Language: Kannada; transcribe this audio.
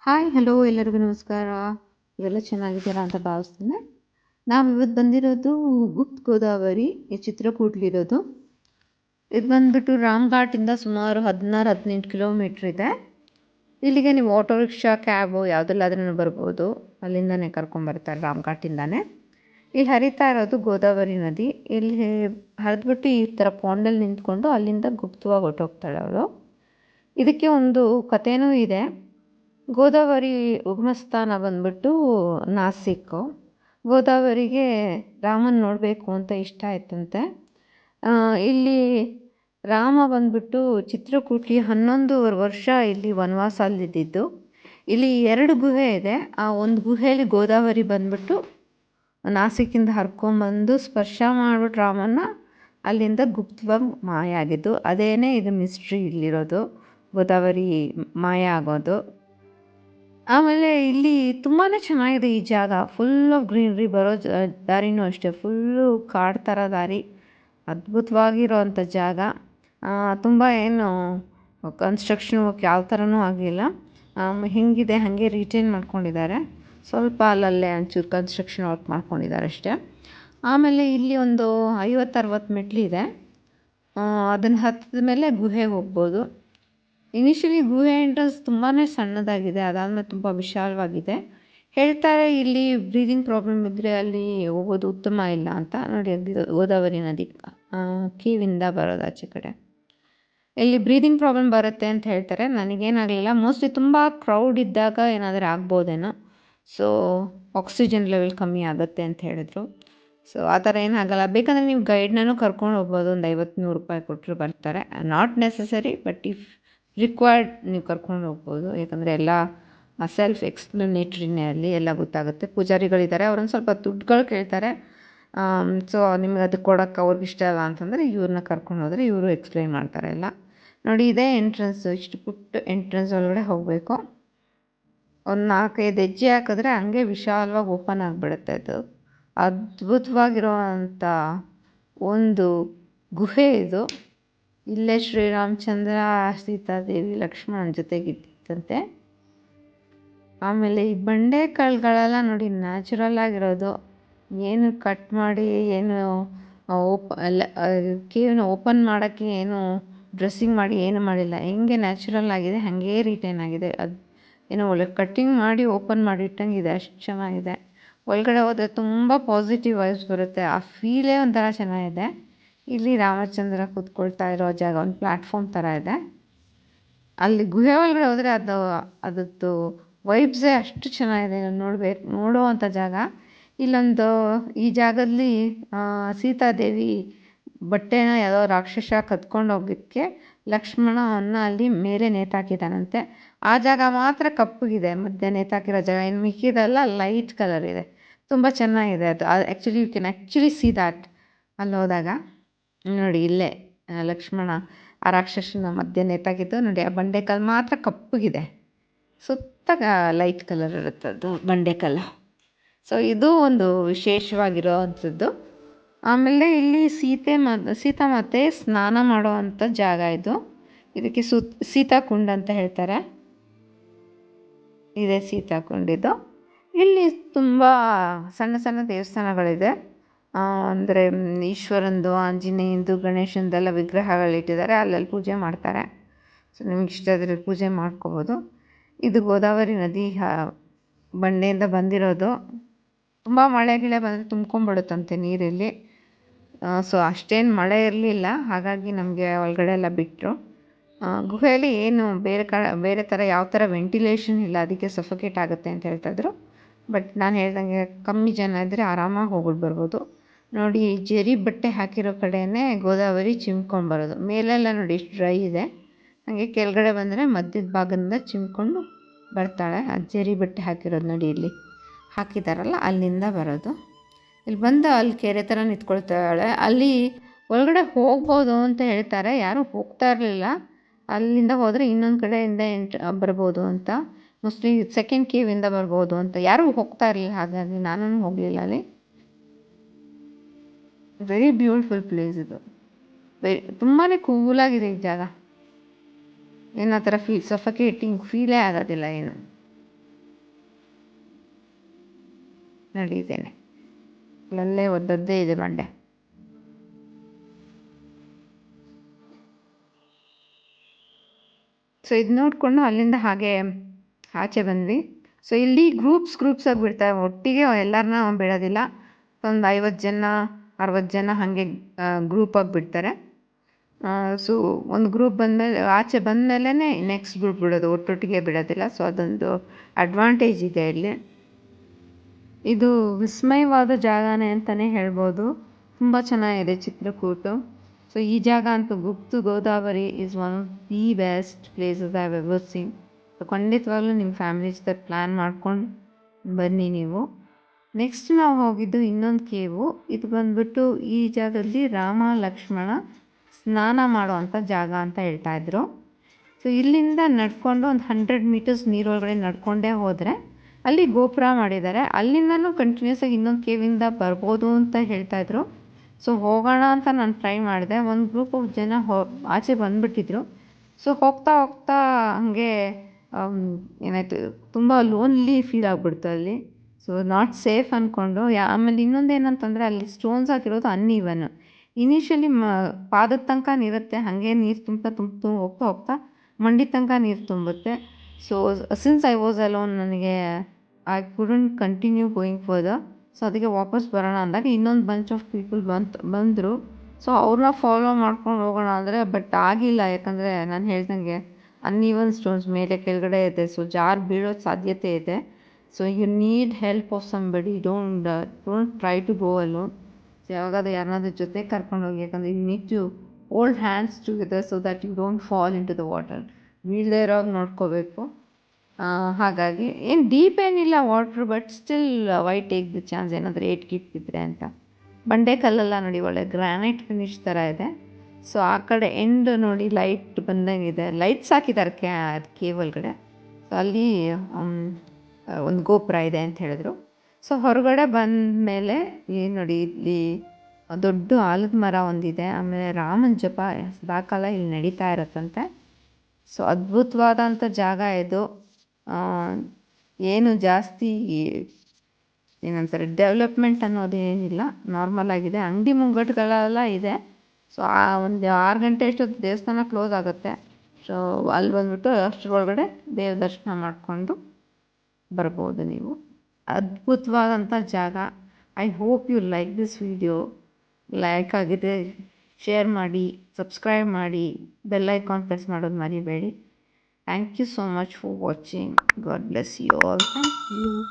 ಹಾಯ್ ಹಲೋ ಎಲ್ಲರಿಗೂ ನಮಸ್ಕಾರ. ಇವೆಲ್ಲ ಚೆನ್ನಾಗಿದ್ದೀರಾ ಅಂತ ಭಾವಿಸ್ತೀನಿ. ನಾವು ಇವತ್ತು ಬಂದಿರೋದು ಗುಪ್ತ್ ಗೋದಾವರಿ, ಈ ಚಿತ್ರಕೂಟ್ಲಿರೋದು. ಇದು ಬಂದ್ಬಿಟ್ಟು ರಾಮ್ಘಾಟಿಂದ ಸುಮಾರು 16-18 ಕಿಲೋಮೀಟ್ರ್ ಇದೆ. ಇಲ್ಲಿಗೆ ನೀವು ಆಟೋ ರಿಕ್ಷಾ, ಕ್ಯಾಬು ಯಾವುದಲ್ಲಾದ್ರೂ ಬರ್ಬೋದು. ಅಲ್ಲಿಂದನೇ ಕರ್ಕೊಂಬರ್ತಾರೆ, ರಾಮ್ಘಾಟಿಂದಾನೇ. ಇಲ್ಲಿ ಹರಿತಾ ಇರೋದು ಗೋದಾವರಿ ನದಿ. ಇಲ್ಲಿ ಹರಿದ್ಬಿಟ್ಟು ಈ ಥರ ಪಾಂಡಲ್ಲಿ ನಿಂತ್ಕೊಂಡು ಅಲ್ಲಿಂದ ಗುಪ್ತವಾಗಿ ಹೊರ್ಟೋಗ್ತಾಳೆ ಅವಳು. ಇದಕ್ಕೆ ಒಂದು ಕಥೆನೂ ಇದೆ. ಗೋದಾವರಿ ಉಗಮಸ್ಥಾನ ಬಂದ್ಬಿಟ್ಟು ನಾಸಿಕ್ಕು. ಗೋದಾವರಿಗೆ ರಾಮನ್ ನೋಡಬೇಕು ಅಂತ ಇಷ್ಟ ಆಯ್ತಂತೆ. ಇಲ್ಲಿ ರಾಮ ಬಂದ್ಬಿಟ್ಟು ಚಿತ್ರಕೂಟ್ಲಿ 11 ವರ್ಷ ಇಲ್ಲಿ ವನವಾಸಲ್ಲಿದ್ದಿದ್ದು. ಇಲ್ಲಿ 2 ಗುಹೆ ಇದೆ. ಆ ಒಂದು ಗುಹೆಯಲ್ಲಿ ಗೋದಾವರಿ ಬಂದ್ಬಿಟ್ಟು ನಾಸಿಕ್ಕಿಂದ ಹರ್ಕೊಂಬಂದು ಸ್ಪರ್ಶ ಮಾಡ್ಬಿಟ್ಟು ರಾಮನ್ನ ಅಲ್ಲಿಂದ ಗುಪ್ತವಾಗಿ ಮಾಯ ಆಗಿದ್ದು. ಅದೇನೇ ಇದು ಮಿಸ್ಟ್ರಿ ಇಲ್ಲಿರೋದು, ಗೋದಾವರಿ ಮಾಯ ಆಗೋದು. ಆಮೇಲೆ ಇಲ್ಲಿ ತುಂಬಾ ಚೆನ್ನಾಗಿದೆ ಈ ಜಾಗ. Full of greenery. ಬರೋ ದಾರಿನೂ ಅಷ್ಟೇ, ಫುಲ್ಲು ಕಾಡು ಥರ ದಾರಿ. ಅದ್ಭುತವಾಗಿರೋವಂಥ ಜಾಗ. ತುಂಬ ಏನು ಕನ್ಸ್ಟ್ರಕ್ಷನ್ ವರ್ಕ್ ಯಾವ ಥರನೂ ಆಗಿಲ್ಲ. ಹೆಂಗಿದೆ ಹಾಗೆ ರಿಟೈನ್ ಮಾಡ್ಕೊಂಡಿದ್ದಾರೆ. ಸ್ವಲ್ಪ ಅಲ್ಲಲ್ಲೇ ಒಂಚೂರು ಕನ್ಸ್ಟ್ರಕ್ಷನ್ ವರ್ಕ್ ಮಾಡ್ಕೊಂಡಿದ್ದಾರೆ ಅಷ್ಟೇ. ಆಮೇಲೆ ಇಲ್ಲಿ ಒಂದು 50-60 ಮೆಟ್ಲಿದೆ. ಅದನ್ನು ಹತ್ತಿದ ಮೇಲೆ ಗುಹೆಗೆ ಹೋಗ್ಬೋದು. ಇನಿಷಿಯಲಿ ಗುಹೆ ಎಂಟ್ರೆನ್ಸ್ ತುಂಬಾ ಸಣ್ಣದಾಗಿದೆ, ಅದಾದಮೇಲೆ ತುಂಬ ವಿಶಾಲವಾಗಿದೆ. ಹೇಳ್ತಾರೆ ಇಲ್ಲಿ ಬ್ರೀದಿಂಗ್ ಪ್ರಾಬ್ಲಮ್ ಇದ್ದರೆ ಅಲ್ಲಿ ಹೋಗೋದು ಉತ್ತಮ ಇಲ್ಲ ಅಂತ. ನೋಡಿ, ಗೋದಾವರಿ ನದಿ ಕೀವಿಂದ ಬರೋದು ಆಚೆ ಕಡೆ. ಇಲ್ಲಿ ಬ್ರೀದಿಂಗ್ ಪ್ರಾಬ್ಲಮ್ ಬರುತ್ತೆ ಅಂತ ಹೇಳ್ತಾರೆ. ನನಗೇನಾಗಲಿಲ್ಲ. ಮೋಸ್ಟ್ಲಿ ತುಂಬ ಕ್ರೌಡ್ ಇದ್ದಾಗ ಏನಾದರೂ ಆಗ್ಬೋದೇನೋ. ಸೊ ಆಕ್ಸಿಜನ್ ಲೆವೆಲ್ ಕಮ್ಮಿ ಆಗುತ್ತೆ ಅಂತ ಹೇಳಿದ್ರು. ಸೊ ಆ ಥರ ಏನಾಗಲ್ಲ. ಬೇಕಂದರೆ ನೀವು ಗೈಡ್ನೂ ಕರ್ಕೊಂಡು ಹೋಗ್ಬೋದು. ಒಂದು 50-100 ರೂಪಾಯಿ ಕೊಟ್ಟರು ಬರ್ತಾರೆ. Not necessary, but if required ನೀವು ಕರ್ಕೊಂಡು ಹೋಗ್ಬೋದು. ಯಾಕಂದರೆ ಎಲ್ಲ ಸೆಲ್ಫ್ ಎಕ್ಸ್ಪ್ಲನೇಟ್ರಿನೇ, ಅಲ್ಲಿ ಎಲ್ಲ ಗೊತ್ತಾಗುತ್ತೆ. ಪೂಜಾರಿಗಳಿದ್ದಾರೆ, ಅವ್ರೊಂದು ಸ್ವಲ್ಪ ದುಡ್ಡುಗಳು ಕೇಳ್ತಾರೆ. ಸೊ ನಿಮ್ಗೆ ಅದು ಕೊಡೋಕ್ಕೆ ಅವ್ರಿಗೆ ಇಷ್ಟ ಇಲ್ಲ ಅಂತಂದರೆ ಇವ್ರನ್ನ ಕರ್ಕೊಂಡು ಹೋದರೆ ಇವರು ಎಕ್ಸ್ಪ್ಲೈನ್ ಮಾಡ್ತಾರೆ ಎಲ್ಲ. ನೋಡಿ, ಇದೇ ಎಂಟ್ರೆನ್ಸು. ಇಷ್ಟು ಪುಟ್ಟ ಎಂಟ್ರೆನ್ಸ್ ಒಳಗಡೆ ಹೋಗಬೇಕು. ಒಂದು 4-5 ಹೆಜ್ಜೆ ಹಾಕಿದ್ರೆ ಹಂಗೆ ವಿಶಾಲವಾಗಿ ಓಪನ್ ಆಗಿಬಿಡುತ್ತೆ. ಅದು ಅದ್ಭುತವಾಗಿರೋವಂಥ ಒಂದು ಗುಹೆ ಇದು. ಇಲ್ಲೇ ಶ್ರೀರಾಮಚಂದ್ರ, ಸೀತಾದೇವಿ, ಲಕ್ಷ್ಮಣನ ಜೊತೆಗಿತ್ತಂತೆ. ಆಮೇಲೆ ಈ ಬಂಡೆ ಕಲ್ಲುಗಳೆಲ್ಲ ನೋಡಿ ನ್ಯಾಚುರಲ್ ಆಗಿರೋದು. ಏನು ಕಟ್ ಮಾಡಿ, ಏನು ಕೇವನ್ನ ಓಪನ್ ಮಾಡೋಕ್ಕೆ ಏನು ಡ್ರೆಸ್ಸಿಂಗ್ ಮಾಡಿ ಏನು ಮಾಡಿಲ್ಲ. ಹೆಂಗೆ ನ್ಯಾಚುರಲ್ ಆಗಿದೆ ಹಾಗೇ ರಿಟೈನ್ ಆಗಿದೆ. ಅದು ಏನೋ ಒಳ್ಳೆ ಕಟ್ಟಿಂಗ್ ಮಾಡಿ ಓಪನ್ ಮಾಡಿ ಇಟ್ಟಂಗಿದೆ, ಅಷ್ಟು ಚೆನ್ನಾಗಿದೆ. ಒಳಗಡೆ ಹೋದರೆ ತುಂಬ ಪಾಸಿಟಿವ್ ವೈಬ್ಸ್ ಬರುತ್ತೆ. ಆ ಫೀಲೇ ಒಂಥರ ಚೆನ್ನಾಗಿದೆ. ಇಲ್ಲಿ ರಾಮಚಂದ್ರ ಕೂತ್ಕೊಳ್ತಾ ಇರೋ ಜಾಗ, ಒಂದು ಪ್ಲ್ಯಾಟ್ಫಾರ್ಮ್ ಥರ ಇದೆ. ಅಲ್ಲಿ ಗುಹೆ ಒಳಗಡೆ ಹೋದರೆ ಅದರದ್ದು ವೈಬ್ಸೇ ಅಷ್ಟು ಚೆನ್ನಾಗಿದೆ. ನೋಡುವಂಥ ಜಾಗ. ಈ ಜಾಗದಲ್ಲಿ ಸೀತಾದೇವಿ ಬಟ್ಟೆನ ಯಾವುದೋ ರಾಕ್ಷಸ ಕತ್ಕೊಂಡು ಹೋಗೋಕ್ಕೆ ಲಕ್ಷ್ಮಣನ ಅಲ್ಲಿ ಮೇಲೆ ನೇತಾಕಿದ್ದಾನಂತೆ. ಆ ಜಾಗ ಮಾತ್ರ ಕಪ್ಪಗಿದೆ, ಮಧ್ಯೆ ನೇತಾಕಿರೋ ಜಾಗ. ಇನ್ನು ಮಿಕ್ಕಿದೆಲ್ಲ ಲೈಟ್ ಕಲರ್ ಇದೆ. ತುಂಬ ಚೆನ್ನಾಗಿದೆ ಅದು. Actually you can actually see that ಅಲ್ಲಿ ಹೋದಾಗ. ನೋಡಿ, ಇಲ್ಲೇ ಲಕ್ಷ್ಮಣ ಆ ರಾಕ್ಷಸನ ಮಧ್ಯೆ ನೇತಾಕಿದ್ದು ನೋಡಿ. ಆ ಬಂಡೆಕಲ್ಲು ಮಾತ್ರ ಕಪ್ಪಗಿದೆ, ಸುತ್ತ ಲೈಟ್ ಕಲರ್ ಇರುತ್ತೆ ಅದು ಬಂಡೆಕಲ್ಲು. ಸೊ ಇದು ಒಂದು ವಿಶೇಷವಾಗಿರೋ ಅಂಥದ್ದು. ಆಮೇಲೆ ಇಲ್ಲಿ ಸೀತಾಮಾತೆ ಸ್ನಾನ ಮಾಡುವಂಥ ಜಾಗ ಇದು. ಇದಕ್ಕೆ ಸೀತಾಕುಂಡ ಅಂತ ಹೇಳ್ತಾರೆ. ಇದೇ ಸೀತಾಕುಂಡಿದ್ದು. ಇಲ್ಲಿ ತುಂಬ ಸಣ್ಣ ಸಣ್ಣ ದೇವಸ್ಥಾನಗಳಿದೆ. ಅಂದರೆ ಈಶ್ವರಂದು, ಆಂಜನೇಯಂದು, ಗಣೇಶಂದೆಲ್ಲ ವಿಗ್ರಹಗಳಿಟ್ಟಿದ್ದಾರೆ. ಅಲ್ಲಲ್ಲಿ ಪೂಜೆ ಮಾಡ್ತಾರೆ. ಸೊ ನಿಮ್ಗೆ ಇಷ್ಟ ಆದರೆ ಪೂಜೆ ಮಾಡ್ಕೋಬೋದು. ಇದು ಗೋದಾವರಿ ನದಿ ಬಂಡೆಯಿಂದ ಬಂದಿರೋದು. ತುಂಬ ಮಳೆ ಗಿಳೆ ಬಂದರೆ ತುಂಬ್ಕೊಂಡ್ಬಿಡುತ್ತಂತೆ ನೀರಲ್ಲಿ. ಸೊ ಅಷ್ಟೇನು ಮಳೆ ಇರಲಿಲ್ಲ, ಹಾಗಾಗಿ ನಮಗೆ ಒಳಗಡೆ ಎಲ್ಲ ಬಿಟ್ಟರು. ಗುಹೆಯಲ್ಲಿ ಏನು ಬೇರೆ ಥರ ಯಾವ ಥರ ವೆಂಟಿಲೇಷನ್ ಇಲ್ಲ, ಅದಕ್ಕೆ ಸಫೋಕೇಟ್ ಆಗುತ್ತೆ ಅಂತ ಹೇಳ್ತಾಯಿದ್ರು. ಬಟ್ ನಾನು ಹೇಳ್ದಂಗೆ ಕಮ್ಮಿ ಜನ ಇದ್ದರೆ ಆರಾಮಾಗಿ ಹೋಗ್ಬಿಟ್ಟು ಬರ್ಬೋದು. ನೋಡಿ, ಜರಿ ಬಟ್ಟೆ ಹಾಕಿರೋ ಕಡೆಯೇ ಗೋದಾವರಿ ಚಿಮ್ಕೊಂಡು ಬರೋದು. ಮೇಲೆಲ್ಲ ನೋಡಿ ಎಷ್ಟು ಡ್ರೈ ಇದೆ. ಹಾಗೆ ಕೆಳಗಡೆ ಬಂದರೆ ಮಧ್ಯದ ಭಾಗದಿಂದ ಚಿಮ್ಕೊಂಡು ಬರ್ತಾಳೆ. ಆ ಜರಿ ಬಟ್ಟೆ ಹಾಕಿರೋದು ನೋಡಿ, ಇಲ್ಲಿ ಹಾಕಿದ್ದಾರಲ್ಲ ಅಲ್ಲಿಂದ ಬರೋದು. ಇಲ್ಲಿ ಬಂದು ಅಲ್ಲಿ ಕೆರೆ ಥರ ನಿಂತ್ಕೊಳ್ತಾಳೆ. ಅಲ್ಲಿ ಒಳಗಡೆ ಹೋಗ್ಬೋದು ಅಂತ ಹೇಳ್ತಾರೆ. ಯಾರೂ ಹೋಗ್ತಾ ಇರಲಿಲ್ಲ. ಅಲ್ಲಿಂದ ಹೋದರೆ ಇನ್ನೊಂದು ಕಡೆಯಿಂದ ಬರ್ಬೋದು ಅಂತ. ಮೋಸ್ಟ್ಲಿ ಸೆಕೆಂಡ್ ಕೇವಿಂದ ಬರ್ಬೋದು ಅಂತ. ಯಾರೂ ಹೋಗ್ತಾ ಇರಲಿಲ್ಲ, ಹಾಗಾಗಿ ನಾನು ಹೋಗಲಿಲ್ಲ ಅಲ್ಲಿ. ವೆರಿ ಬ್ಯೂಟಿಫುಲ್ ಪ್ಲೇಸ್ ಇದು. ತುಂಬಾ ಕೂಲಾಗಿದೆ ಈ ಜಾಗ. ಏನೋ ಥರ ಸಫಕೇಟಿಂಗ್ ಫೀಲೇ ಆಗೋದಿಲ್ಲ ಏನು. ನಡೀತೇನೆ. ಅಲ್ಲೇ ಒದ್ದದ್ದೇ ಇದೆ ಬಂಡೆ. ಸೊ ಇದು ನೋಡಿಕೊಂಡು ಅಲ್ಲಿಂದ ಹಾಗೆ ಆಚೆ ಬಂದ್ವಿ. ಸೊ ಇಲ್ಲಿ ಗ್ರೂಪ್ಸಾಗಿ ಬಿಡ್ತಾರೆ, ಒಟ್ಟಿಗೆ ಎಲ್ಲರನ್ನ ಬಿಡೋದಿಲ್ಲ. ಒಂದು 50 ಜನ 60 ಜನ ಹಾಗೆ ಗ್ರೂಪಾಗಿ ಬಿಡ್ತಾರೆ. ಸೊ ಒಂದು ಗ್ರೂಪ್ ಬಂದಮೇಲೆ ಆಚೆ ಬಂದಮೇಲೆ ನೆಕ್ಸ್ಟ್ ಗ್ರೂಪ್ ಬಿಡೋದು, ಒಟ್ಟೊಟ್ಟಿಗೆ ಬಿಡೋದಿಲ್ಲ. ಸೊ ಅದೊಂದು ಅಡ್ವಾಂಟೇಜ್ ಇದೆ ಇಲ್ಲಿ. ಇದು ವಿಸ್ಮಯವಾದ ಜಾಗನೇ ಅಂತಲೇ ಹೇಳ್ಬೋದು. ತುಂಬ ಚೆನ್ನಾಗಿದೆ ಚಿತ್ರಕೂಟ. ಸೊ ಈ ಜಾಗ ಅಂತೂ Gupta Godavari is one of the best places I have ever seen. So ಖಂಡಿತವಾಗ್ಲೂ ನಿಮ್ಮ ಫ್ಯಾಮಿಲಿ ಜೊತೆ ಪ್ಲ್ಯಾನ್ ಮಾಡ್ಕೊಂಡು ಬನ್ನಿ ನೀವು. ನೆಕ್ಸ್ಟ್ ನಾವು ಹೋಗಿದ್ದು ಇನ್ನೊಂದು ಕೇವು. ಇದು ಬಂದ್ಬಿಟ್ಟು ಈ ಜಾಗದಲ್ಲಿ ರಾಮ ಲಕ್ಷ್ಮಣ ಸ್ನಾನ ಮಾಡುವಂಥ ಜಾಗ ಅಂತ ಹೇಳ್ತಾಯಿದ್ರು. ಸೊ ಇಲ್ಲಿಂದ ನಡ್ಕೊಂಡು ಒಂದು 100 ಮೀಟರ್ಸ್ ನೀರೊಳಗಡೆ ನಡ್ಕೊಂಡೇ ಹೋದರೆ ಅಲ್ಲಿ ಗೋಪುರ ಮಾಡಿದ್ದಾರೆ. ಅಲ್ಲಿಂದನೂ ಕಂಟಿನ್ಯೂಸ್ ಆಗಿ ಇನ್ನೊಂದು ಕೇವಿಂದ ಬರ್ಬೋದು ಅಂತ ಹೇಳ್ತಾಯಿದ್ರು. ಸೊ ಹೋಗೋಣ ಅಂತ ನಾನು ಟ್ರೈ ಮಾಡಿದೆ. ಒಂದು ಗ್ರೂಪ್ ಆಫ್ ಜನ ಆಚೆ ಬಂದುಬಿಟ್ಟಿದ್ರು. ಸೊ ಹೋಗ್ತಾ ಹಾಗೆ ಏನಾಯಿತು, ತುಂಬ ಲೋನ್ಲಿ ಫೀಲ್ ಆಗಿಬಿಡ್ತು ಅಲ್ಲಿ. ಸೊ ನಾಟ್ ಸೇಫ್ ಅಂದ್ಕೊಂಡು ಆಮೇಲೆ ಇನ್ನೊಂದು ಏನಂತಂದರೆ ಅಲ್ಲಿ ಸ್ಟೋನ್ಸ್ ಹಾಕಿರೋದು ಅನ್ಈವನ್. ಇನಿಷಿಯಲಿ ಪಾದದ ತನಕ ನೀರುತ್ತೆ, ಹಾಗೆ ನೀರು ತುಂಬ ಹೋಗ್ತಾ ಮಂಡಿ ತನಕ ನೀರು ತುಂಬುತ್ತೆ. So since I was alone, ನನಗೆ I couldn't continue going further. So ಅದಕ್ಕೆ ವಾಪಸ್ ಬರೋಣ ಅಂದಾಗ ಇನ್ನೊಂದು ಬಂಚ್ ಆಫ್ ಪೀಪಲ್ ಬಂದರು. ಸೊ ಅವ್ರನ್ನ ಫಾಲೋ ಮಾಡ್ಕೊಂಡು ಹೋಗೋಣ ಅಂದರೆ ಬಟ್ ಆಗಿಲ್ಲ. ಯಾಕಂದರೆ ನಾನು ಹೇಳ್ದಂಗೆ ಅನ್ಈವನ್ ಸ್ಟೋನ್ಸ್ ಮೇಲೆ ಕೆಳಗಡೆ ಇದೆ. ಸೊ ಜಾರ್ ಬೀಳೋ ಸಾಧ್ಯತೆ ಇದೆ. So you need help of somebody. Don't try to go alone. So ಯಾವಾಗಾದ್ರೂ ಯಾರನ್ನಾದ್ರೂ ಜೊತೆ ಕರ್ಕೊಂಡೋಗಿ, ಯಾಕಂದರೆ you need to hold hands together so that you don't fall into the water. ಬೀಳದೇ ಇರೋವಾಗ ನೋಡ್ಕೋಬೇಕು. ಹಾಗಾಗಿ ಏನು ಡೀಪ್ ಏನಿಲ್ಲ water, but still why take the chance, ಏನಾದರೂ ಏಟ್ಗಿಟ್ಟಿದ್ರೆ ಅಂತ. ಬಂಡೆ ಕಲ್ಲೆಲ್ಲ ನೋಡಿ ಒಳ್ಳೆ ಗ್ರಾನೈಟ್ ಫಿನಿಶ್ ಥರ ಇದೆ. ಸೊ ಆ ಕಡೆ ಎಂಡ್ ನೋಡಿ ಲೈಟ್ ಬಂದಂಗಿದೆ, ಲೈಟ್ಸ್ ಹಾಕಿದ್ದಾರೆ ಕೇವ್ ಒಳಗಡೆ. ಸೊ ಅಲ್ಲಿ ಒಂದು ಗೋಪುರ ಇದೆ ಅಂತ ಹೇಳಿದ್ರು. ಸೊ ಹೊರಗಡೆ ಬಂದ ಮೇಲೆ ಏನು ನೋಡಿ, ಇಲ್ಲಿ ದೊಡ್ಡ ಆಲದ ಮರ ಒಂದಿದೆ. ಆಮೇಲೆ ರಾಮನ ಜಪ ಸದಾಕಾಲ ಇಲ್ಲಿ ನಡೀತಾ ಇರತ್ತಂತೆ. ಸೊ ಅದ್ಭುತವಾದಂಥ ಜಾಗ ಇದು. ಏನು ಜಾಸ್ತಿ ಏನಂತಾರೆ ಡೆವಲಪ್ಮೆಂಟ್ ಅನ್ನೋದೇನಿಲ್ಲ, ನಾರ್ಮಲ್ ಆಗಿದೆ. ಅಂಗಡಿ ಮುಂಗಟ್ಟುಗಳೆಲ್ಲ ಇದೆ. ಸೊ ಒಂದು 6 ಗಂಟೆ ಅಷ್ಟೊತ್ತು ದೇವಸ್ಥಾನ ಕ್ಲೋಸ್ ಆಗುತ್ತೆ. ಸೊ ಅಲ್ಲಿ ಬಂದುಬಿಟ್ಟು ಅಷ್ಟರೊಳಗಡೆ ದೇವ ದರ್ಶನ ಮಾಡಿಕೊಂಡು ಬರ್ಬೋದು ನೀವು. ಅದ್ಭುತವಾದಂಥ ಜಾಗ. I hope you like this video. Like ಆಗಿದೆ ಶೇರ್ ಮಾಡಿ, ಸಬ್ಸ್ಕ್ರೈಬ್ ಮಾಡಿ, ಬೆಲ್ ಐಕಾನ್ ಪ್ರೆಸ್ ಮಾಡೋದು ಮರಿಬೇಡಿ. Thank you so much for watching. God bless you all. Thank you.